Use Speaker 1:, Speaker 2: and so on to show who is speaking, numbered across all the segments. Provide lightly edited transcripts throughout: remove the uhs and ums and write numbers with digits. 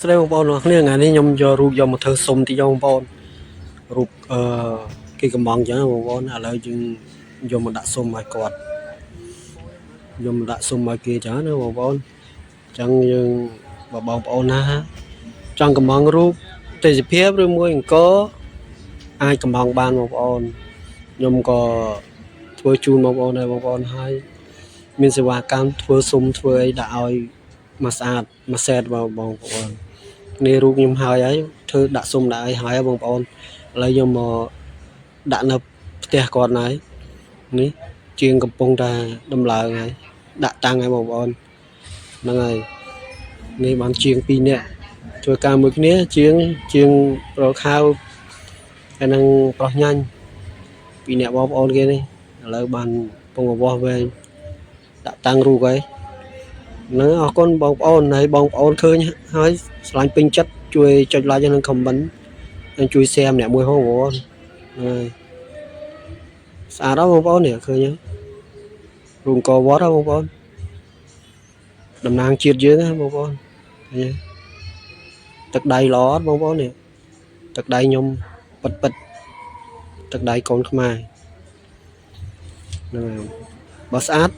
Speaker 1: ស្រីបងប្អូនគ្នាថ្ងៃនេះខ្ញុំយករូបយកមកធ្វើសុំទីបងប្អូនរូបគេកំងអញ្ចឹងបងប្អូនឥឡូវយើងយកមកដាក់សុំឲ្យគាត់យកមកដាក់សុំឲ្យគេអញ្ចឹងណាបងប្អូនអញ្ចឹងយើងបងប្អូនណាចង់កំងរូបទេសភាពឬមួយអង្គអាចកំងបានបងប្អូនខ្ញុំក៏ធ្វើជូនបងប្អូនដែរបងប្អូនហើយមានសេវាកម្មធ្វើសុំធ្វើអីដាក់ឲ្យមកស្អាតមកសែតបងប្អូននេះរូបខ្ញុំហើយធ្វើដាក់សុំដាក់ឲ្យហើយបងប្អូនឥឡូវខ្ញុំមកដាក់នៅផ្ទះគាត់ហើយនេះជាងកំពុងតែដំឡើងហើយដាក់តាំងឲ្យបងប្អូនហ្នឹងហើយនេះបានជាង2នាក់ធ្វើការមួយគ្នាជាងប្រខៅហើយនឹងប្រុសញ៉ាញ់2នាក់បងប្អូនគេនេះឥឡូវបានពងអវោះវែងដាក់តាំងរូបហើយហ្នឹងអរគុណបងប្អូនហើយបងប្អូនឃើញហើយឆ្លាញ់ពេញចិត្តជួយចុច like និង comment និងជួយ share ម្នាក់មួយផងបងប្អូនហើយស្អាតដល់បងប្អូននេះឃើញរូបអង្គរវត្តបងប្អូនតំណាងជាតិយើងណាបងប្អូនទឹកដៃល្អអត់បងប្អូននេះទឹកដៃខ្ញុំពិតទឹកដៃកូនខ្មែរហ្នឹងបើស្អាត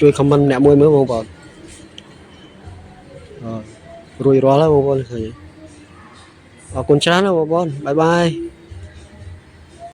Speaker 1: ជួយ comment ម្នាក់មួយមើលបងប្អូនរួចរាល់ហើយបងប្អូនឃើញអរគុណច្រើនណាបងប្អូនបាយបាយ